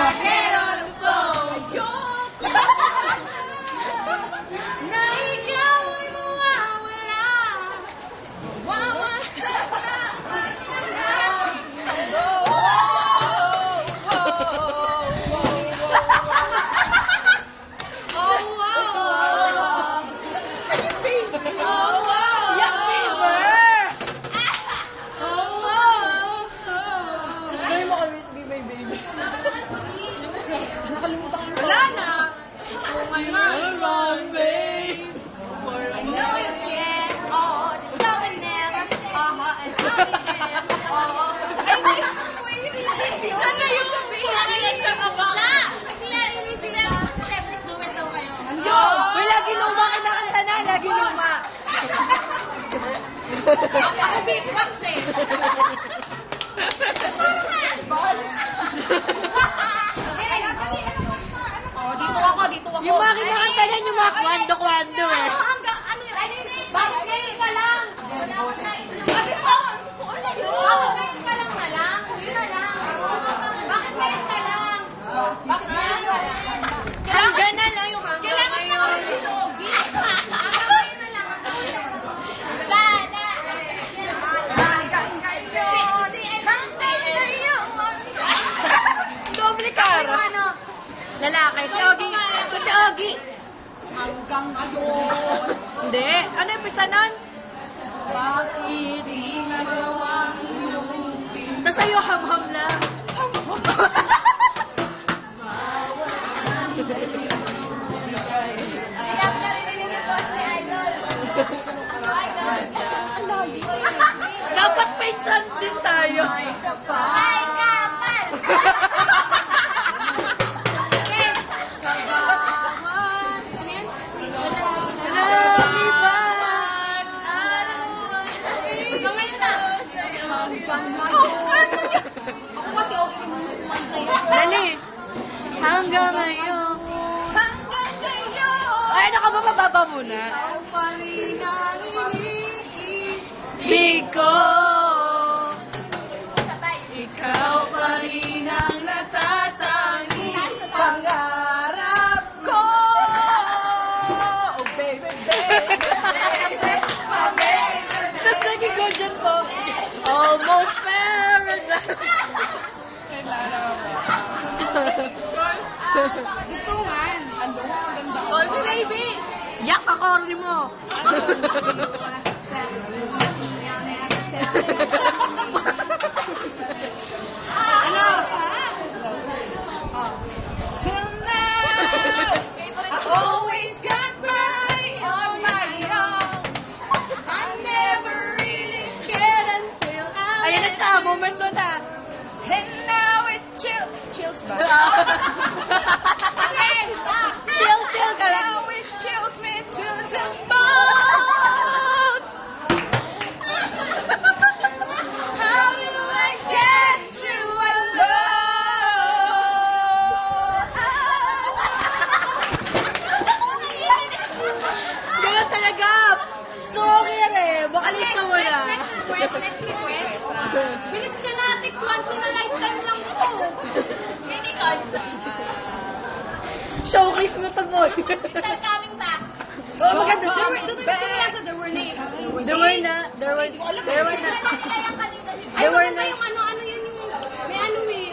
ahead on the floor. Na ikaw ay mawawala. Mawawasak na. Wala na. Oh my God, babe. I know you can. Oh, just so and never. And how you never. Sana yung pinag-iisang ka ba? Uy, lagi luma ka nakanta na. Lagi luma. Ako beatbox eh. Oh, dito ako. Yung mga kinakanta na yung mga kwando-kwando eh. Hanggang ano yun? Bakit ngayon ka lang? Bakit ngayon ka lang na lang? Yun na lang. Bakit ngayon ka lang? Bakit ngayon ka lang? Hanggang na lang yung hanggang Kailangan na ako si Obi. Hanggang ngayon na lang. Sana. Doble cara. Ano? Lalaki. Si Ogie. Si Ogie. Hanggang ngayon. Hindi. Ano yung pisa nun? Bakit di nagawa yung Tapos sa'yo, ham-ham lang. Alam na rin yung post ni Idol. Dapat may chant din tayo. Ay, kapal. Ay, kapal. Sa bawat. Ano yan? Love back. So, ngayon na. Hanggang ngayon. Ako kasi okay mo sa'yo. Dali. Hanggang ngayon. Hanggang ngayon. Ay, ano ka ba? Mababa muna. Ikaw pa rin ang iniibig. Biko. Sabay. Ikaw pa rin ang natatangi. Pangarap ko. Oh, baby, baby. Tapos naging go dyan po. Almost paradise. Gutungan. Oh, baby. Yak ako, rin mo. Ano? Tonight, I always got by on my own. I never really cared until I Ayan na siya, moment mo na. and now it chills ba? Chill ka lang. Now it chills me to the bones. How do I get you Ganun talaga. Sorry eh. Makalista mo na. Next request. Bilis Genetics, once in a lifetime lang po. Showcase mo to, boy. They're coming back. Oh, maganda. There were names. There were na. Ay, maganda yung ano yun yung... May ano eh.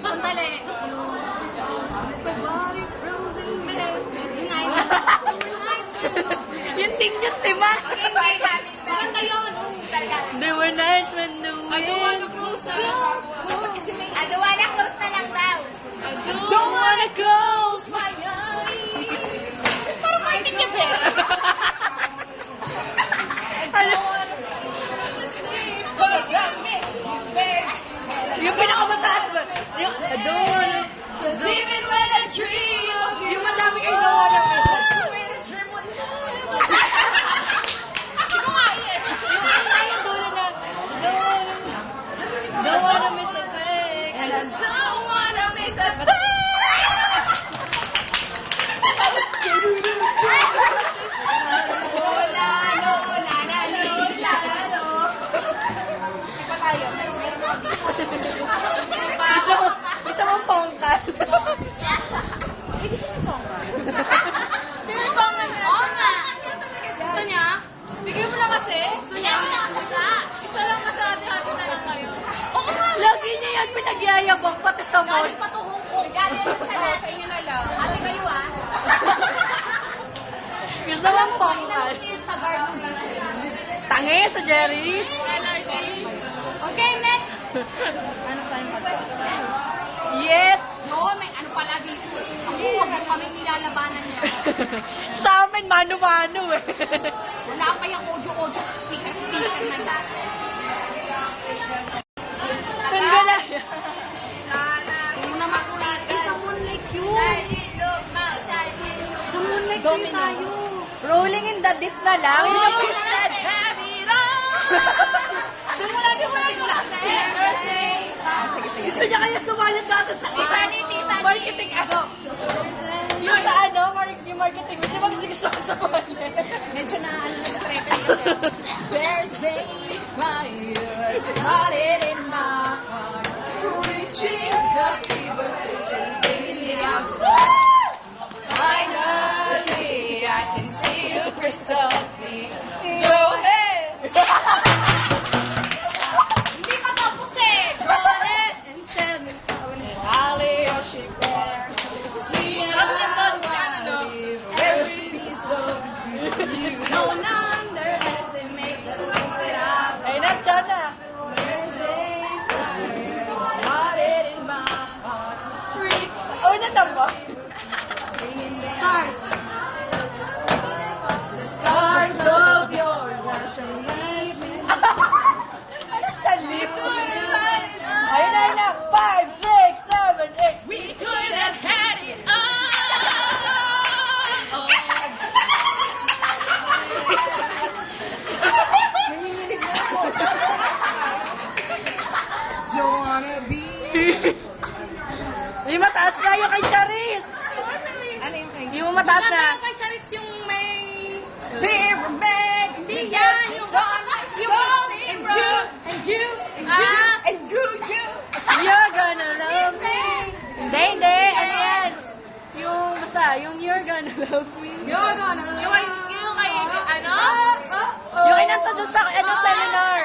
Sandali. Let my body frozen bed. Yung ting yung timas. Maganda yun. They were nice when the wind. I don't wanna close na lang daw. Don't wanna close my eyes. Parang may tikipin. Yung pinakamataas ba? Yung, I don't wanna. Even when I dream of you. Yung madami kayo gawa ng message. Yung dulo na. Don't wanna miss a thing. And I don't wanna miss a thing. Isa mong galing siya na. Sa inyo na lang. Ate kayo ah. Gusto lang pangkat. Sa garden. Tangi sa Jerry's. Okay, next. Ano pa yung Yes! Yun, may ano pala dito. Ako, huwag mo kami nilalabanan niya. Sa amin, mano-mano eh. Wala pa yung audio-audio speaker na dati. Tunggola. Yung naman ulit. Sa Moonlight yun. Sa Moonlight yun tayo. Rolling in the deep na lang. Oh, Yun ang yun na. Simula. Gusto niya kaya sumayad dati sa marketing ako. Yung sa ano, yung marketing, hindi mo kasi gusto ko sa Medyo na ano na There's a fire started in my heart, reaching the fever, baby outside. Finally, I can see you crystal clear. Go ahead. Hindi pa tapos eh. Go ahead and tell me. Rally your ship there. See you every piece of you. Don't underestimate the things that I've Ay, nandiyan na. started in my heart. Reach Oh, natamba. stars. The stars of yours that shall lead me. Ano siya, lip? Ayun na. 5, 6, 7, 8. We could have had it all. Don't wanna be. Yung mataas na, yung kay Charis. Ano yung kay? Yung mataas na. Yung kay Charis yung may... River Bag. Hindi yan. Yung... And you. You're gonna love me. Hindi. Ano yan? Yung, basta, yung you're gonna love me. You're gonna love. Yung kay, ano? Yung kinanta doon sa, seminar.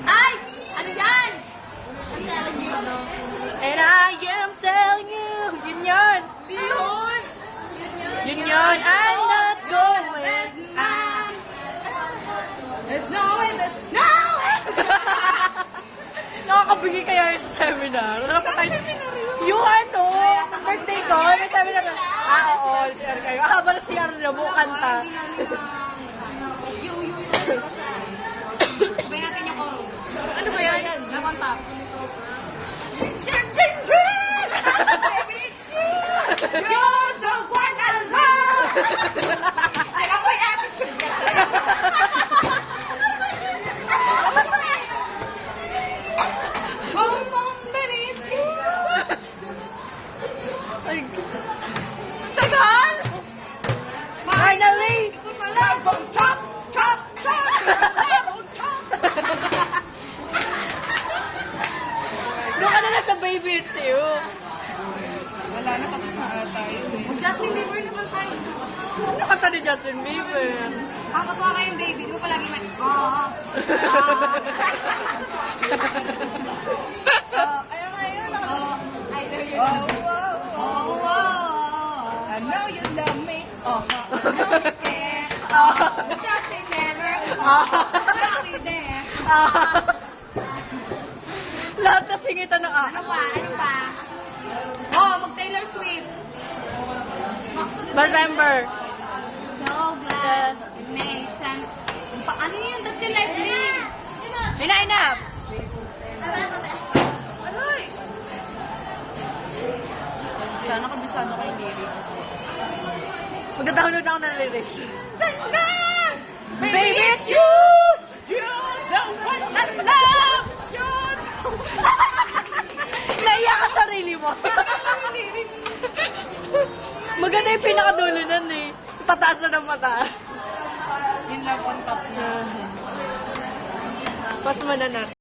Ay! Ano yan? And I am telling you, yun yun. Yun yun. I'm not going out. There's no way, no way! Nakakabigay kaya yun sa seminar. Yung ano, birthday ko, may seminar na. Oo, CR kayo. Habang na CR niya, buong kanta. Sabay natin yung chorus. Ano ba yan? Laban top. You're the one I love! Ay, ako yung attitude ka. Come on, baby. Ay, tagal! Finally! Love on top, top, top. Love on top. Doon ka na lang sa Baby It's You. Wala na, tapos na ata yun. Justin Bieber naman tayo. Ano kanta ni Justin Bieber? Kakatuwa kayong baby. Di mo palagi may... Ayaw nga yun. I know you Oh, love me. oh, Oh, I know you love me. Oh, Justin never. Justin there. Lahat kasi ngita ng Ano pa? Ano pa? Oh, mag-Taylor Swift. December. So glad it made sense. Ano yun? That's the life lead. Ina. sana kabisado kayo lyrics. Magdadahulog ako ng lyrics. Baby, it's you! You're the one I love! Naiya ka sarili mo. Maganda yung pinakadulo nun eh. Pataas na ng mataas. Yung love on top na. Pas mo na natin.